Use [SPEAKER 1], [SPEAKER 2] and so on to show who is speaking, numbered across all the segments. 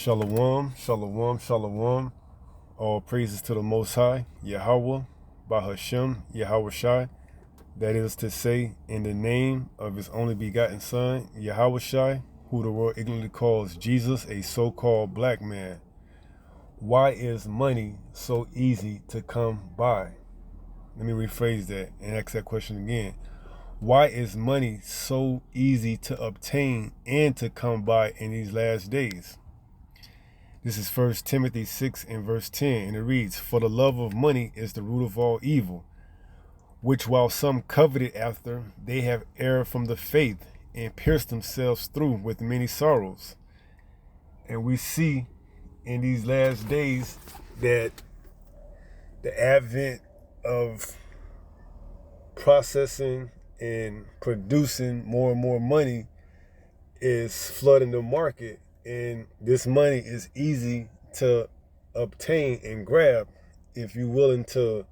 [SPEAKER 1] Shalom, shalom, shalom. All praises to the Most High, Yahweh, Bahashem, Yahweh Shai. That is to say, in the name of his only begotten Son, Yahweh Shai, who the world ignorantly calls Jesus, a so-called black man. Why is money so easy to come by? Let me rephrase that and ask that question again. Why is money so easy to obtain and to come by in these last days? This is 1 Timothy 6 and verse 10, and it reads, "For the love of money is the root of all evil, which while some coveted after, they have erred from the faith and pierced themselves through with many sorrows." And we see in these last days that the advent of processing and producing more and more money is flooding the market, and this money is easy to obtain and grab if you're willing to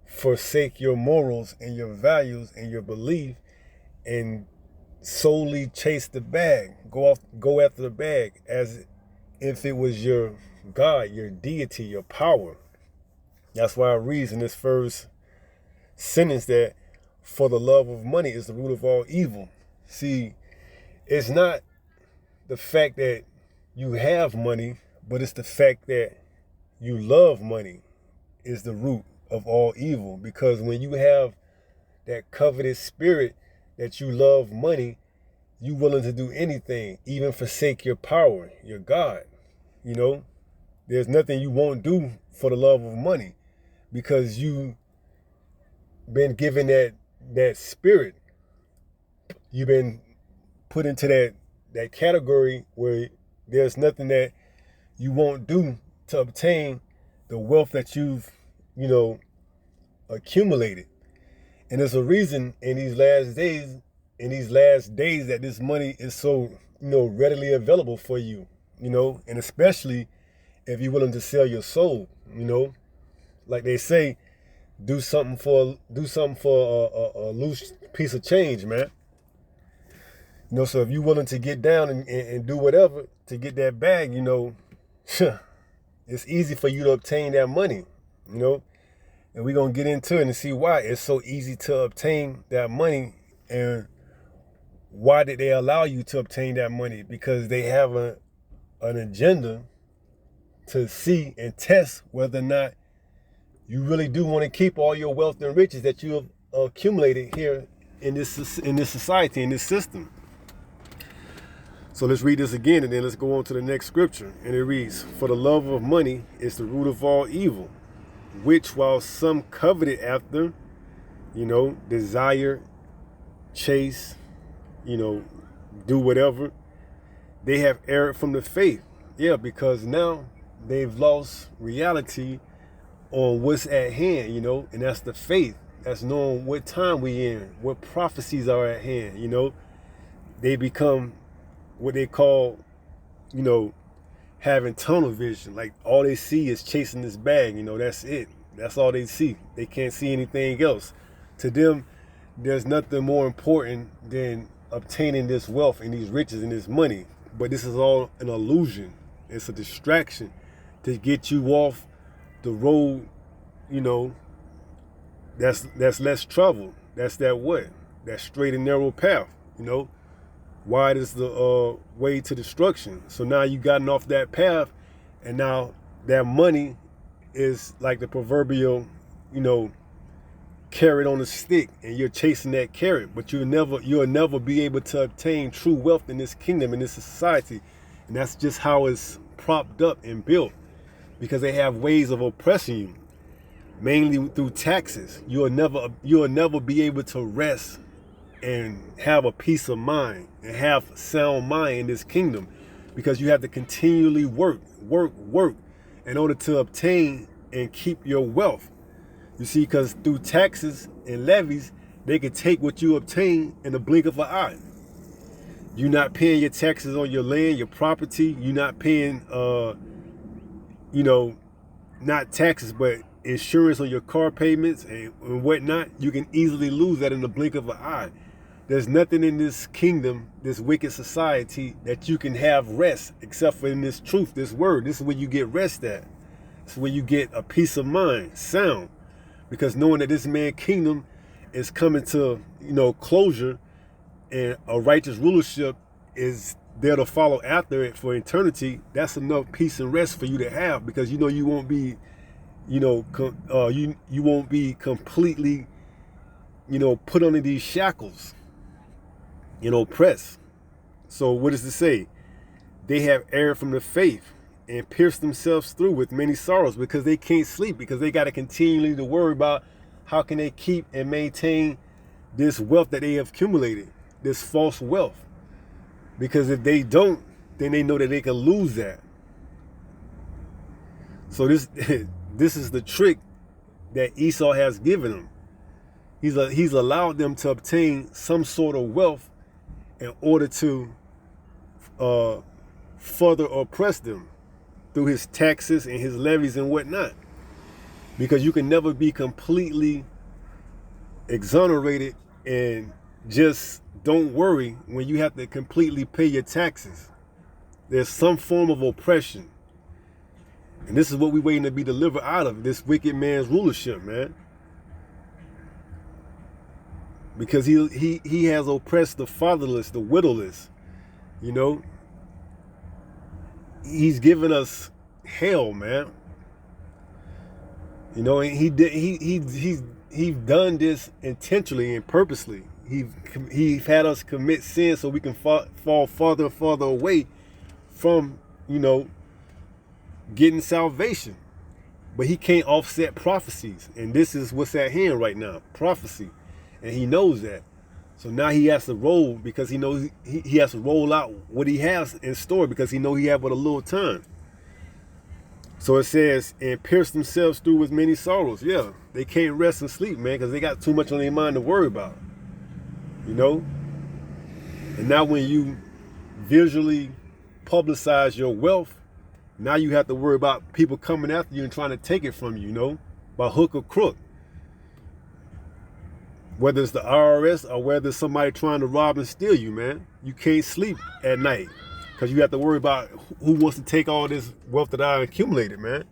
[SPEAKER 1] forsake your morals and your values and your belief and solely chase the bag. Go after the bag as if it was your God, your deity, your power. That's why I read in this first sentence that for the love of money is the root of all evil. See, it's not the fact that you have money, but it's the fact that you love money is the root of all evil. Because when you have that covetous spirit that you love money, you willing to do anything, even forsake your power, your God. You know, there's nothing you won't do for the love of money because you been given that spirit. You've been put into that category where there's nothing that you won't do to obtain the wealth that you've, accumulated. And there's a reason in these last days that this money is so, readily available for you, and especially if you're willing to sell your soul, like they say, do something for a loose piece of change, man. So if you're willing to get down and do whatever to get that bag, it's easy for you to obtain that money, And we're going to get into it and see why it's so easy to obtain that money. And why did they allow you to obtain that money? Because they have an agenda to see and test whether or not you really do want to keep all your wealth and riches that you have accumulated here in this society, in this system. So let's read this again and then let's go on to the next scripture. And it reads, "For the love of money is the root of all evil, which while some coveted after, desire, chase, do whatever, they have erred from the faith." Yeah, because now they've lost reality on what's at hand, and that's the faith. That's knowing what time we in, what prophecies are at hand, They become what they call, having tunnel vision. Like all they see is chasing this bag, that's it. That's all they see. They can't see anything else. To them, there's nothing more important than obtaining this wealth and these riches and this money. But this is all an illusion. It's a distraction to get you off the road, that's less traveled. That's that straight and narrow path, Wide is the way to destruction. So now you gotten off that path, and now that money is like the proverbial, carrot on a stick, and you're chasing that carrot, but you'll never be able to obtain true wealth in this kingdom, in this society. And that's just how it's propped up and built, because they have ways of oppressing you, mainly through taxes. You'll never be able to rest and have a peace of mind and have sound mind in this kingdom, because you have to continually work in order to obtain and keep your wealth. You see, because through taxes and levies, they can take what you obtain in the blink of an eye. You're not paying your taxes on your land, your property. You're not paying, not taxes, but insurance on your car payments and whatnot. You can easily lose that in the blink of an eye. There's nothing in this kingdom, this wicked society, that you can have rest except for in this truth, this word. This is where you get rest at. This is where you get a peace of mind, sound. Because knowing that this man's kingdom is coming to, closure, and a righteous rulership is there to follow after it for eternity, that's enough peace and rest for you to have, because you won't be, you won't be completely, put under these shackles, oppressed. So what does it say? They have erred from the faith and pierced themselves through with many sorrows, because they can't sleep, because they got to continually to worry about how can they keep and maintain this wealth that they have accumulated, this false wealth. Because if they don't, then they know that they can lose that. So this is the trick that Esau has given them. He's allowed them to obtain some sort of wealth in order to further oppress them through his taxes and his levies and whatnot. Because you can never be completely exonerated and just don't worry when you have to completely pay your taxes. There's some form of oppression. And this is what we're waiting to be delivered out of, this wicked man's rulership, man. Because he has oppressed the fatherless, the widowless. He's given us hell, man. And he's done this intentionally and purposely. He had us commit sin so we can fall farther and farther away from, getting salvation. But he can't offset prophecies. And this is what's at hand right now, prophecy. And he knows that. So now he has to roll, because he knows he has to roll out what he has in store, because he knows he has but a little time. So it says, and pierce themselves through with many sorrows. Yeah, they can't rest and sleep, man, because they got too much on their mind to worry about. And now when you visually publicize your wealth, now you have to worry about people coming after you and trying to take it from you, by hook or crook. Whether it's the IRS or whether it's somebody trying to rob and steal you, man. You can't sleep at night because you have to worry about who wants to take all this wealth that I accumulated, man.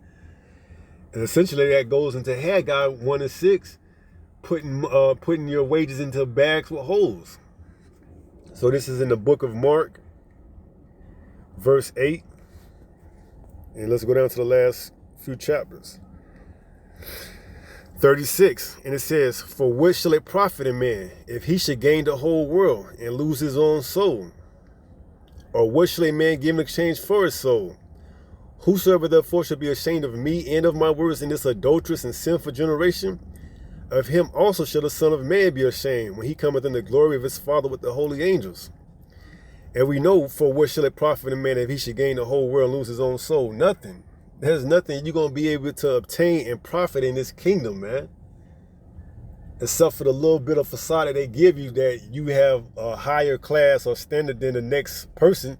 [SPEAKER 1] And essentially that goes into Haggai 1:6, putting your wages into bags with holes. So this is in the book of Mark, verse 8. And let's go down to the last few chapters. 36, and it says, for what shall it profit a man if he should gain the whole world and lose his own soul? Or what shall a man give in exchange for his soul? Whosoever therefore shall be ashamed of me and of my words in this adulterous and sinful generation, of him also shall the Son of Man be ashamed when he cometh in the glory of his Father with the holy angels. And we know, for what shall it profit a man if he should gain the whole world and lose his own soul? Nothing. There's nothing you're going to be able to obtain and profit in this kingdom, man. Except for the little bit of facade that they give you that you have a higher class or standard than the next person.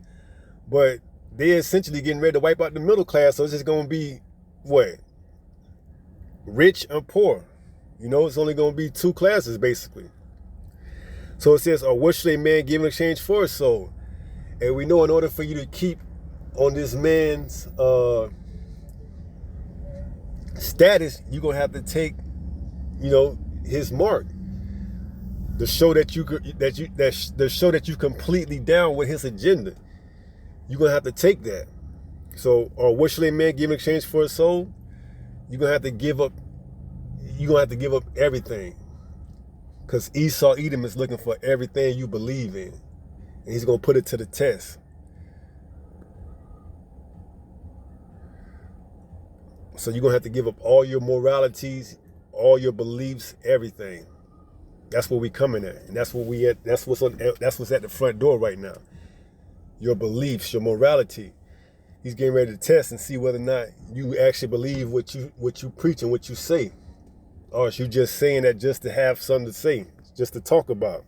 [SPEAKER 1] But they're essentially getting ready to wipe out the middle class. So it's just going to be, what? Rich and poor. It's only going to be two classes, basically. So it says, or what should a man give in exchange for his soul? And we know in order for you to keep on this man's status, you're going to have to take, his mark. The show that you completely down with his agenda. You're going to have to take that. So, or what shall a man give in exchange for his soul? You're going to have to give up everything. Because Esau Edom is looking for everything you believe in. And he's going to put it to the test. So you're going to have to give up all your moralities, all your beliefs, everything. That's where we coming at. And that's where we at. That's what's at the front door right now. Your beliefs, your morality. He's getting ready to test and see whether or not you actually believe what you preach and what you say. Or is you just saying that just to have something to say, just to talk about.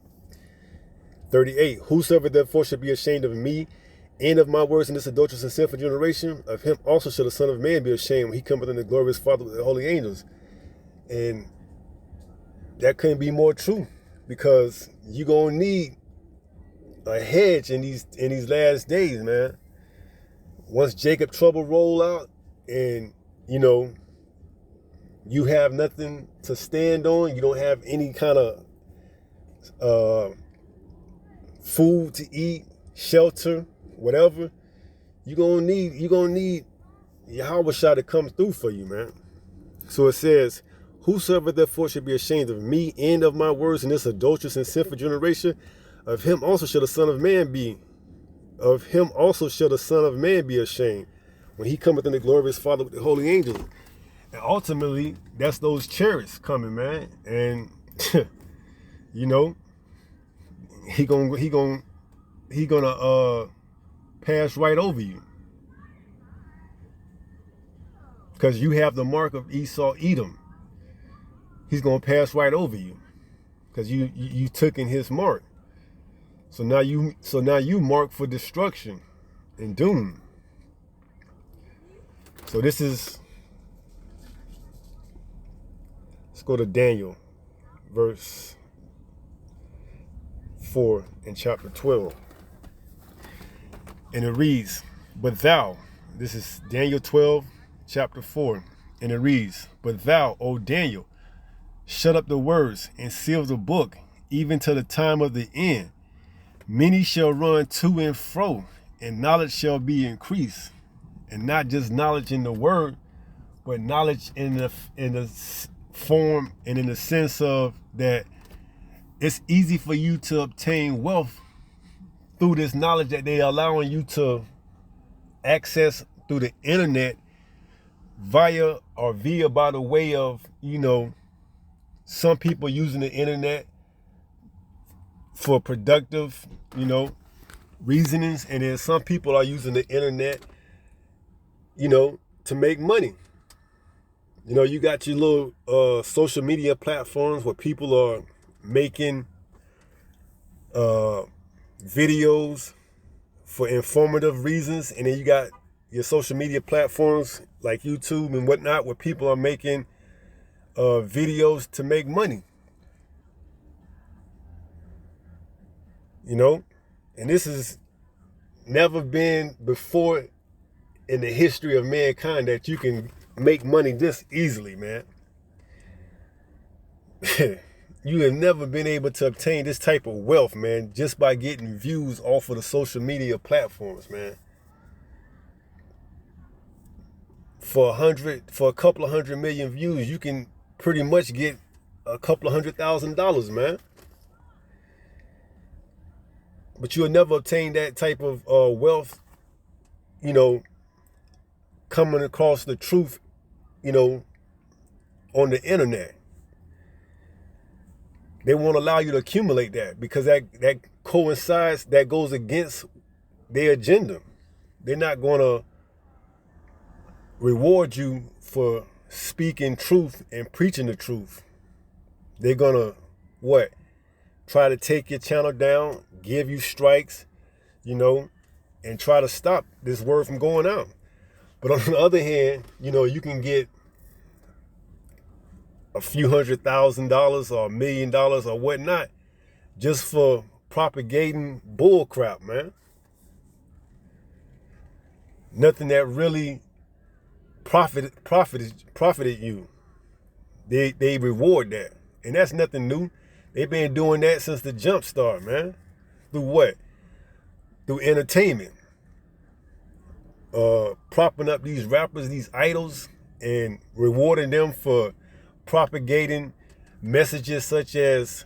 [SPEAKER 1] 38, whosoever therefore should be ashamed of me and of my words in this adulterous and sinful generation, of him also shall the Son of Man be ashamed when he cometh in the glorious Father with the holy angels. And that couldn't be more true. because you're going to need a hedge in these last days, man. Once Jacob trouble roll out and, you have nothing to stand on, you don't have any kind of food to eat, shelter, whatever, you're gonna need Yahweh Shah to come through for you, man. So it says, whosoever therefore should be ashamed of me and of my words in this adulterous and sinful generation, of him also shall the Son of Man be ashamed, when he cometh in the glory of his Father with the holy angels. And ultimately, that's those chariots coming, man. And he gonna pass right over you, because you have the mark of Esau, Edom. He's gonna pass right over you, because you took in his mark. So now you mark for destruction and doom. So let's go to Daniel, verse 4 in chapter 12. And it reads, but thou, this is Daniel 12, chapter 4, and it reads, but thou, O Daniel, shut up the words and seal the book, even to the time of the end. Many shall run to and fro, and knowledge shall be increased. And not just knowledge in the word, but knowledge in the form and in the sense of that it's easy for you to obtain wealth through this knowledge that they are allowing you to access through the internet via by the way of, some people using the internet for productive, reasonings, and then some people are using the internet, to make money. You got your little social media platforms where people are making videos for informative reasons, and then you got your social media platforms like YouTube and whatnot where people are making videos to make money. And this has never been before in the history of mankind that you can make money this easily, man. You have never been able to obtain this type of wealth, man, just by getting views off of the social media platforms, man. For a couple of 100 million views, you can pretty much get a couple of $100,000, man. But you'll never obtain that type of wealth, coming across the truth, on the internet. They won't allow you to accumulate that because that coincides, that goes against their agenda. They're not going to reward you for speaking truth and preaching the truth. They're going to, try to take your channel down, give you strikes, and try to stop this word from going out. But on the other hand, you can get a few $100,000 or $1 million or whatnot just for propagating bull crap, man. Nothing that really profited you. They reward that. And that's nothing new. They've been doing that since the jump start, man. Through what? Through entertainment. Propping up these rappers, these idols, and rewarding them for propagating messages such as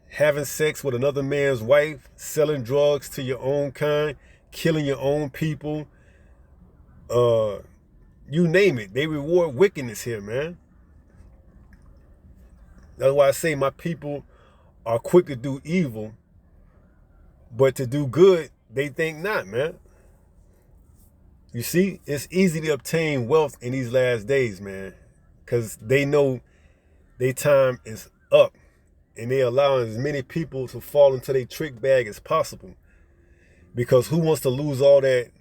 [SPEAKER 1] having sex with another man's wife, selling drugs to your own kind, killing your own people, you name it. They reward wickedness here, man. That's why I say my people are quick to do evil, but to do good, they think not, man. You see, it's easy to obtain wealth in these last days, man, because they know their time is up, and they're allowing as many people to fall into their trick bag as possible. Because who wants to lose all that,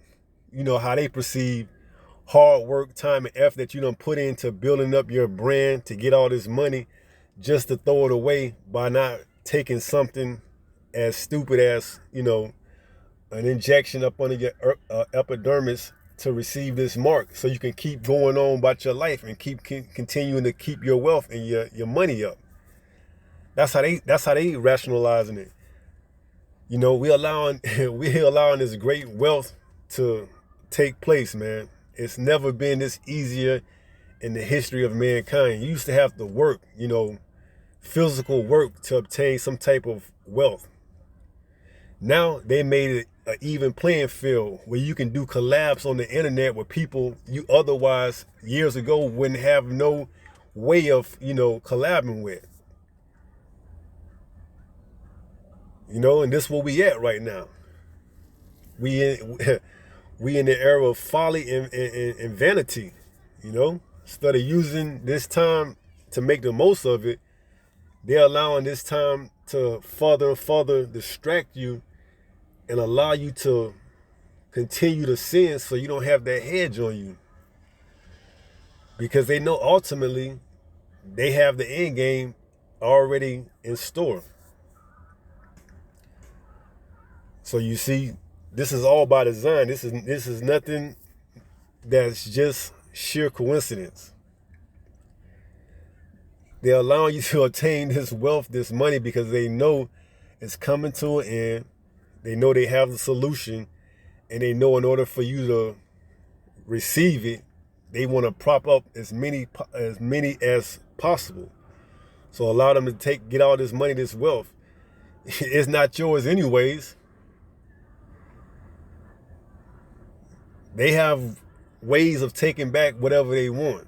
[SPEAKER 1] how they perceive hard work, time, and effort that you done put into building up your brand to get all this money just to throw it away by not taking something as stupid as, an injection up under your epidermis to receive this mark, so you can keep going on about your life and keep continuing to keep your wealth and your money up. That's how they rationalizing it. We allowing this great wealth to take place, man. It's never been this easier in the history of mankind. You used to have to work, physical work to obtain some type of wealth. Now they made it an even playing field where you can do collabs on the internet with people you otherwise years ago wouldn't have no way of, collabing with. And this is where we at right now. We in the era of folly and vanity, Instead of using this time to make the most of it, they're allowing this time to further and further distract you and allow you to continue to sin so you don't have that hedge on you. Because they know ultimately they have the end game already in store. So you see, this is all by design. This is nothing that's just sheer coincidence. They're allowing you to attain this wealth, this money, because they know it's coming to an end. They know they have the solution, and they know in order for you to receive it, they want to prop up as many as possible. So allow them to get all this money, this wealth. It's not yours anyways. They have ways of taking back whatever they want.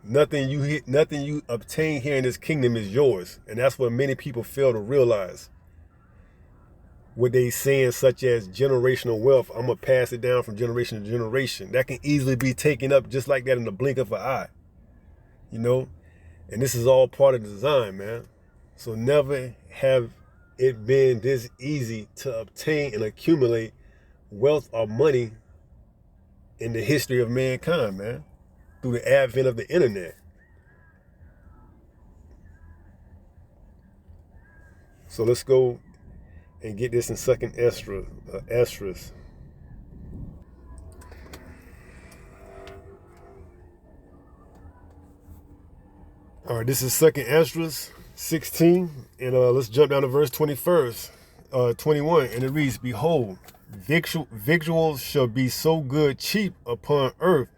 [SPEAKER 1] Nothing you obtain here in this kingdom is yours. And that's what many people fail to realize. What they saying, such as generational wealth, I'm going to pass it down from generation to generation. That can easily be taken up just like that in the blink of an eye. And this is all part of the design, man. So never have it been this easy to obtain and accumulate wealth or money in the history of mankind, man, through the advent of the internet. So let's go and get this in 2nd Esdras. All right, this is 2nd Esdras 16, and let's jump down to verse 21, and it reads, "Behold, victuals shall be so good cheap upon earth,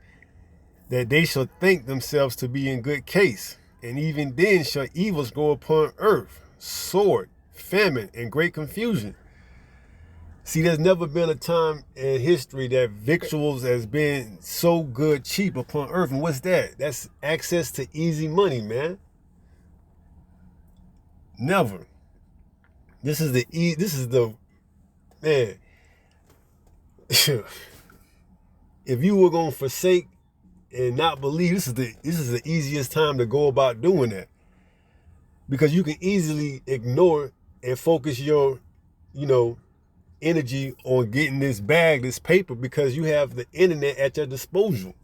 [SPEAKER 1] that they shall think themselves to be in good case. And even then shall evils go upon earth, sword, famine, and great confusion." See, there's never been a time in history that victuals has been so good cheap upon earth. And what's that? That's access to easy money, man. Never. This is the man. If you were gonna forsake and not believe, this is the easiest time to go about doing that, because you can easily ignore and focus your energy on getting this bag, this paper, because you have the internet at your disposal.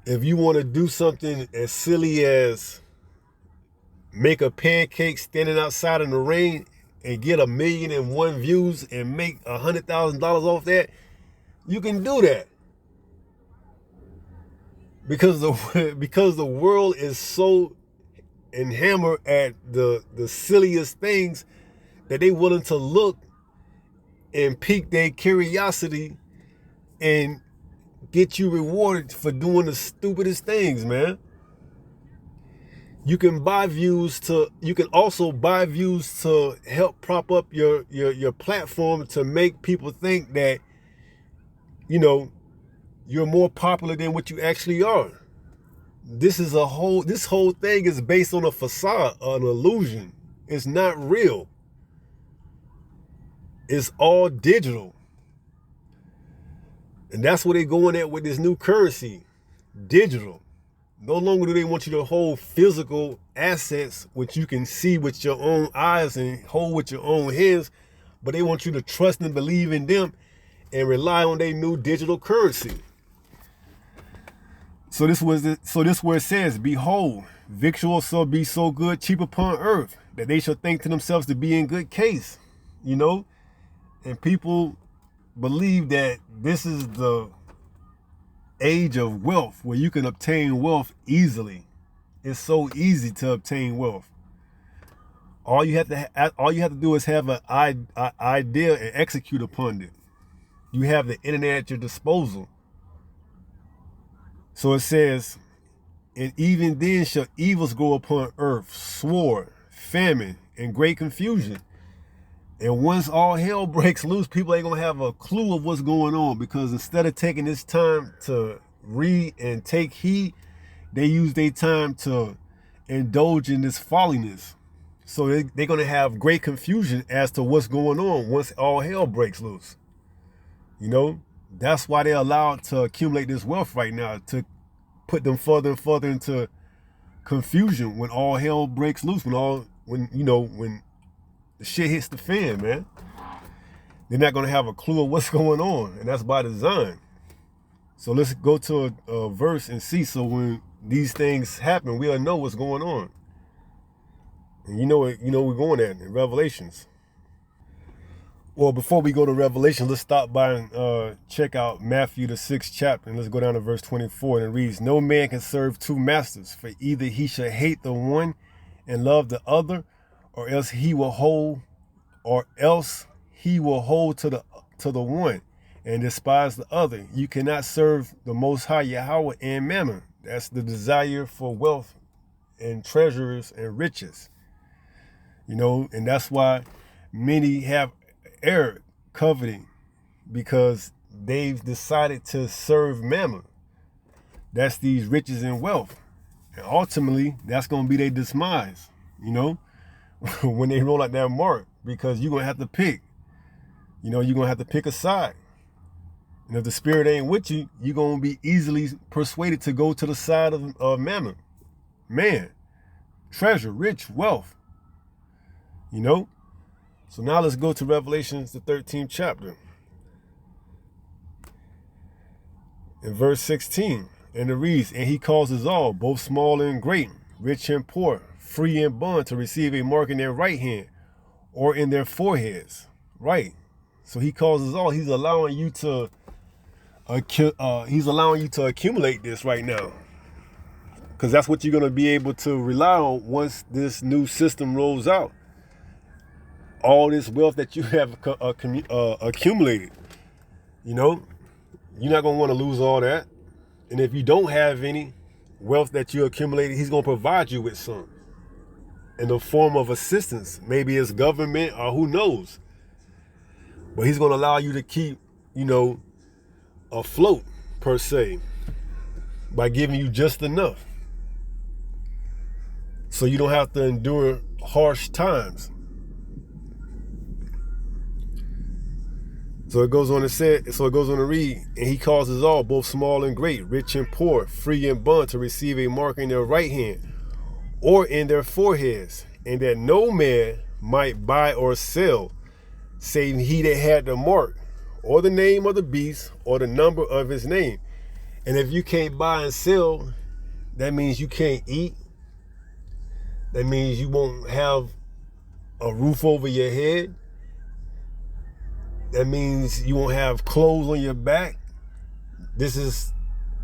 [SPEAKER 1] If you want to do something as silly as make a pancake standing outside in the rain and get 1,000,001 views and make $100,000 off that, you can do that. Because the world is so enamored at the silliest things that they willing to look and pique their curiosity and get you rewarded for doing the stupidest things, man. You can also buy views to help prop up your platform, to make people think that, you're more popular than what you actually are. This whole thing is based on a facade, an illusion. It's not real. It's all digital. And that's where they're going at with this new currency, digital. No longer do they want you to hold physical assets, which you can see with your own eyes and hold with your own hands, but they want you to trust and believe in them and rely on their new digital currency. So this where it says, "Behold, victuals shall be so good, cheap upon earth, that they shall think to themselves to be in good case. You know? And people believe that this is the age of wealth where you can obtain wealth easily. It's so easy to obtain wealth. All you have to do is have an idea and execute upon it. You have the internet at your disposal. So it says, and even then shall evils grow upon earth, sword, famine, and great confusion. And once all hell breaks loose, people ain't gonna have a clue of what's going on, because instead of taking this time to read and take heed, they use their time to indulge in this folliness. So they're gonna have great confusion as to what's going on once all hell breaks loose. You know, that's why they're allowed to accumulate this wealth right now, to put them further and further into confusion when all hell breaks loose, when the shit hits the fan, man. They're not gonna have a clue of what's going on, and that's by design. So let's go to a verse and see. So when these things happen, we'll know what's going on. And we're going at in Revelations. Well, before we go to Revelation, let's stop by and check out Matthew the 6th chapter, and let's go down to verse 24, and it reads, "No man can serve two masters, for either he shall hate the one and love the other, or else he will hold to the one and despise the other. You cannot serve the Most High Yahweh and Mammon." That's the desire for wealth and treasures and riches. And that's why many have erred, coveting, because they've decided to serve Mammon. That's these riches and wealth. And ultimately, that's going to be their demise, when they roll out that mark, because you're going to have to pick. You're going to have to pick a side. And if the spirit ain't with you, you're going to be easily persuaded to go to the side of Mammon. Man, treasure, rich, wealth. So now let's go to Revelations, the 13th chapter. In verse 16, and it reads, "And he causes all, both small and great, rich and poor, free and bond, to receive a mark in their right hand or in their foreheads." Right. So he causes all. He's allowing you to accumulate this right now, because that's what you're going to be able to rely on once this new system rolls out. All this wealth that you have accumulated, you're not going to want to lose all that. And if you don't have any wealth that you accumulated, he's going to provide you with some in the form of assistance. Maybe it's government or who knows. But he's going to allow you to keep, afloat, per se, by giving you just enough, so you don't have to endure harsh times. So it goes on to read, "And he causes all, both small and great, rich and poor, free and bond, to receive a mark in their right hand or in their foreheads, and that no man might buy or sell, save he that had the mark, or the name of the beast, or the number of his name." And if you can't buy and sell, that means you can't eat. That means you won't have a roof over your head. That means you won't have clothes on your back. This is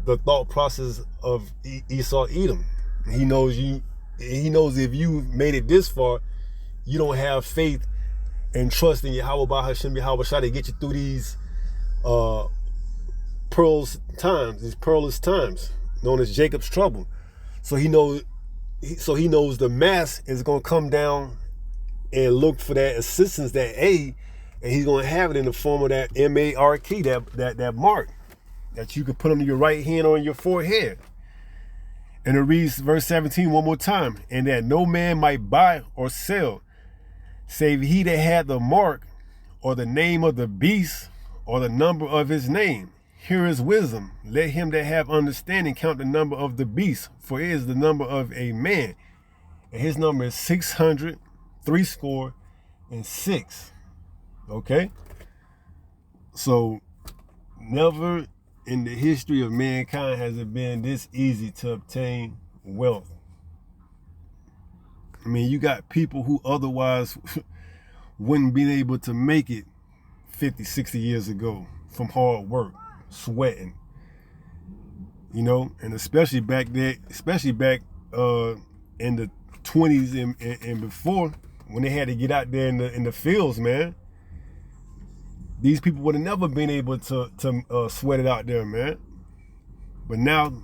[SPEAKER 1] the thought process of Esau Edom. He knows if you made it this far, you don't have faith and trust in Yahweh Bahashem Yahweh Shai to get you through these perilous times, known as Jacob's trouble. So he knows the mass is going to come down and look for that assistance, that aid, and he's going to have it in the form of that mark, that mark that you can put on your right hand or on your forehead. And it reads verse 17 one more time, "And that no man might buy or sell, save he that had the mark, or the name of the beast, or the number of his name. Here is wisdom. Let him that have understanding count the number of the beast, for it is the number of a man, and his number is 666." Okay? So never in the history of mankind has it been this easy to obtain wealth. I mean, you got people who otherwise wouldn't be able to make it 50, 60 years ago from hard work, sweating, you know, and especially back there, in the 20s and before, when they had to get out there in the fields, man. These people would have never been able to sweat it out there, man. But now,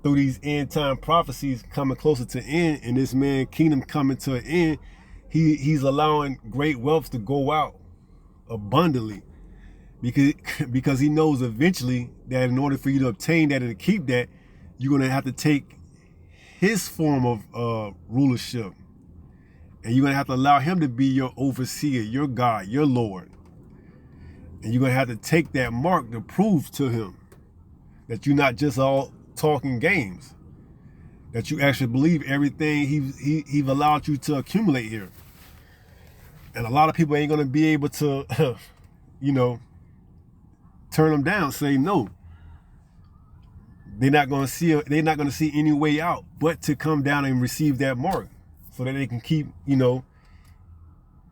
[SPEAKER 1] through these end time prophecies coming closer to end, and this man kingdom coming to an end, he's allowing great wealth to go out abundantly, because he knows eventually that in order for you to obtain that and to keep that, you're gonna have to take his form of rulership, and you're gonna have to allow him to be your overseer, your God, your Lord, and you're gonna have to take that mark to prove to him that you're not just all talking games, that you actually believe everything he's allowed you to accumulate here. And a lot of people ain't gonna be able to, you know, turn them down, say no. They're not gonna see any way out but to come down and receive that mark, so that they can keep, you know,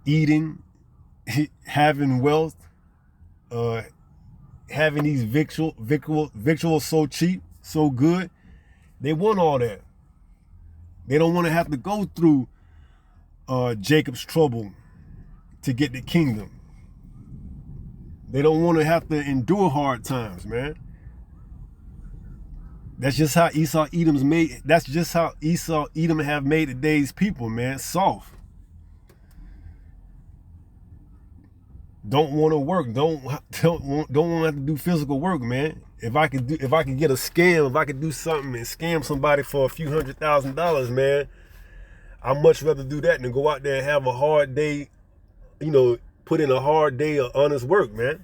[SPEAKER 1] eating, having wealth, having these victuals so cheap, so good. They want all that. They don't want to have to go through Jacob's trouble to get the kingdom. They don't want to have to endure hard times, man. That's just how Esau Edom's made. That's just how Esau Edom have made today's people, man. Soft. Don't want to work. Don't want to have to do physical work, man. If I could get a scam, if I could do something and scam somebody for a few $100,000, man, I'd much rather do that than go out there and have a hard day, you know, put in a hard day of honest work, man.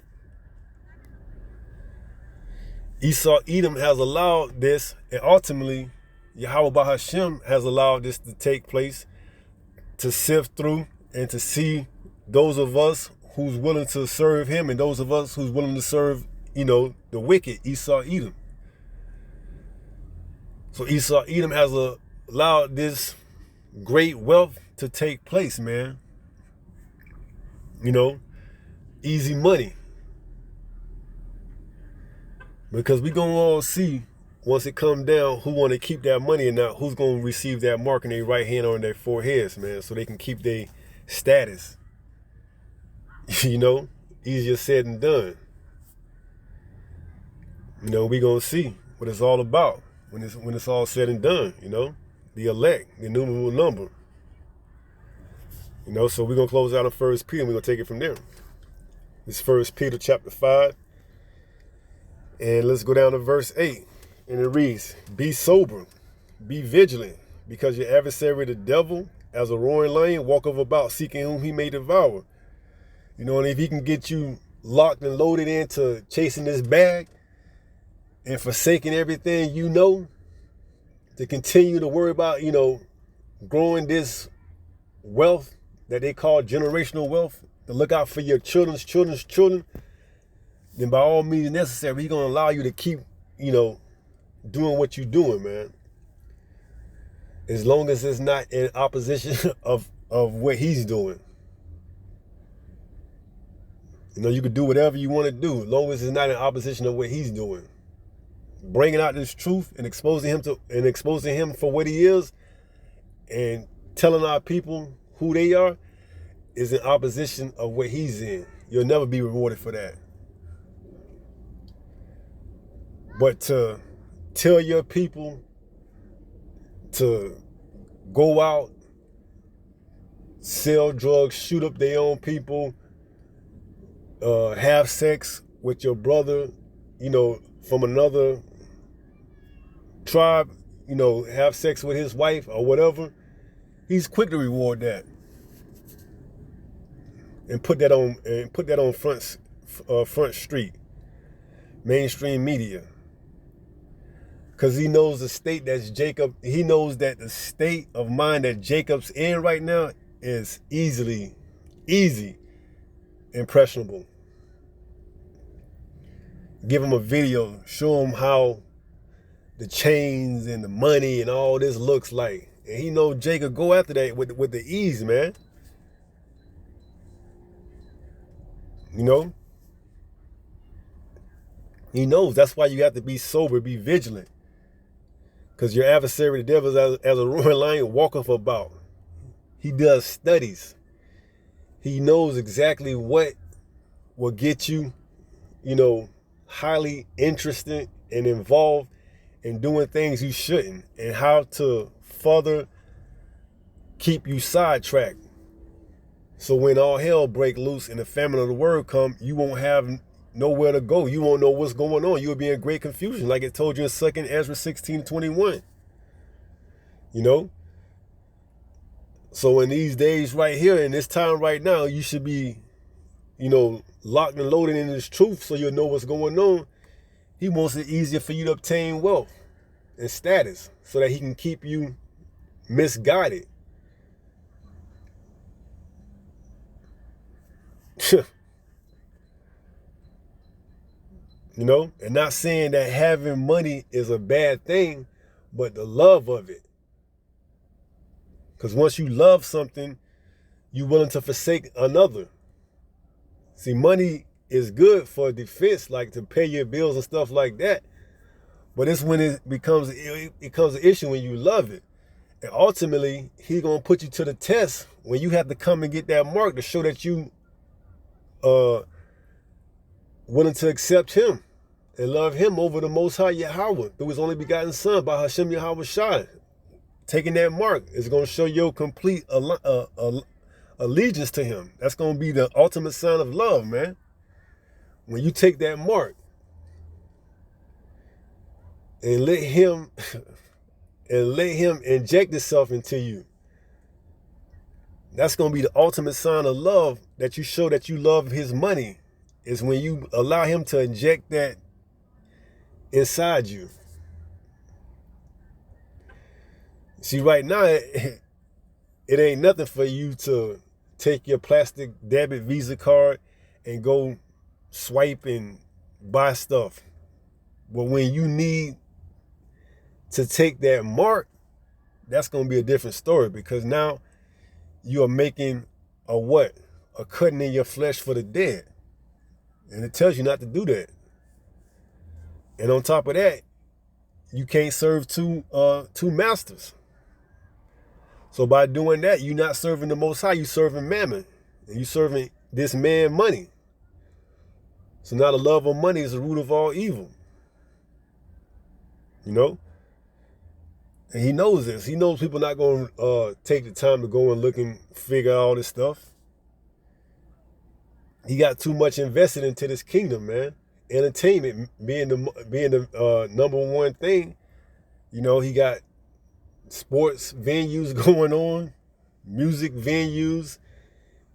[SPEAKER 1] Esau Edom has allowed this, and ultimately Yahweh Bahashem has allowed this to take place, to sift through and to see those of us who's willing to serve him and those of us who's willing to serve, you know, the wicked, Esau Edom. So Esau Edom has allowed this great wealth to take place, man. You know, easy money. Because we gonna all see, once it come down, who want to keep that money and not, who's gonna receive that mark in their right hand or on their foreheads, man, so they can keep their status. You know, easier said than done. You know, we gonna see what it's all about when it's all said and done. You know, the elect, the innumerable number. You know, so we're gonna close out on 1 Peter and we're gonna take it from there. This 1 Peter chapter 5. And let's go down to verse 8. And it reads, "Be sober, be vigilant, because your adversary the devil, as a roaring lion, walketh about, seeking whom he may devour." You know, and if he can get you locked and loaded into chasing this bag and forsaking everything you know to continue to worry about, you know, growing this wealth that they call generational wealth, to look out for your children's children, then by all means necessary, he's going to allow you to keep, you know, doing what you're doing, man. As long as it's not in opposition of what he's doing. You know, you can do whatever you want to do, as long as it's not in opposition of what he's doing. Bringing out this truth and exposing him for what he is, and telling our people who they are, is in opposition of what he's in. You'll never be rewarded for that. But to tell your people to go out, sell drugs, shoot up their own people, have sex with your brother, you know, from another tribe, you know, have sex with his wife or whatever, he's quick to reward that. And put that on front street, mainstream media. Because he knows the state he knows that the state of mind that Jacob's in right now is easy, impressionable. Give him a video, show him how the chains and the money and all this looks like. And he know Jake will go after that with the ease, man. You know? He knows. That's why you have to be sober, be vigilant. Because your adversary, the devil, is as a roaring lion walketh about. He does studies. He knows exactly what will get you, highly interested and involved in doing things you shouldn't, and how to further keep you sidetracked. So when all hell break loose and the famine of the word come, you won't have nowhere to go. You won't know what's going on. You'll be in great confusion, like it told you in 2 Ezra 16:21. So in these days right here, in this time right now, you should be, locked and loaded in this truth so you'll know what's going on. He wants it easier for you to obtain wealth and status so that he can keep you misguided. And not saying that having money is a bad thing, but the love of it. Because once you love something, you're willing to forsake another. See, money is good for defense, like to pay your bills and stuff like that. But it's when it becomes an issue when you love it. And ultimately, he's going to put you to the test when you have to come and get that mark to show that you willing to accept him and love him over the Most High Yahweh through his only begotten Son by Hashem Yahweh Shai. Taking that mark is going to show your complete allegiance to him. That's going to be the ultimate sign of love, man. When you take that mark and let him inject himself into you, that's going to be the ultimate sign of love, that you show that you love his money, is when you allow him to inject that inside you. See, right now, it ain't nothing for you to take your plastic debit Visa card and go swipe and buy stuff. But when you need to take that mark, that's going to be a different story, because now you are making a cutting in your flesh for the dead. And it tells you not to do that. And on top of that, you can't serve two masters. So by doing that, you're not serving the Most High, you're serving mammon. And you're serving this man money. So now the love of money is the root of all evil. And he knows this. He knows people not going to take the time to go and look and figure out all this stuff. He got too much invested into this kingdom, man. Entertainment being the number one thing. He got sports venues going on, music venues.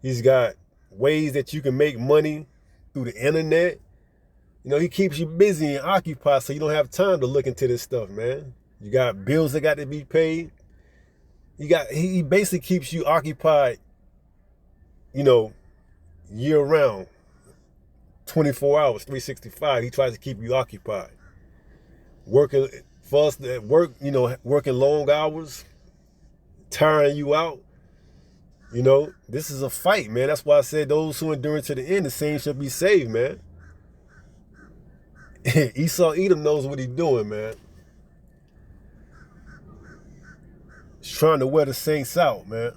[SPEAKER 1] He's got ways that you can make money through the internet. He keeps you busy and occupied so you don't have time to look into this stuff, man. You got bills that got to be paid. He basically keeps you occupied, year round, 24 hours, 365. He tries to keep you occupied. Working for us at work, working long hours, tiring you out. This is a fight, man. That's why I said those who endure to the end, the same shall be saved, man. Esau Edom knows what he's doing, man. He's trying to wear the saints out, man.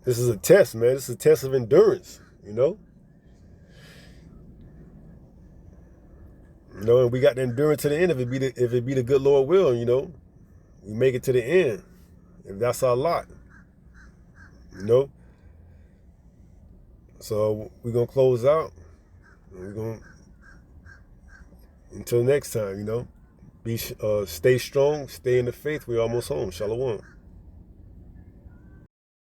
[SPEAKER 1] This is a test, man. This is a test of endurance, and we got to endure to the end if it be the good Lord will, we make it to the end. If that's our lot, So we're going to close out. Until next time, stay strong, stay in the faith. We're almost home. Shalom.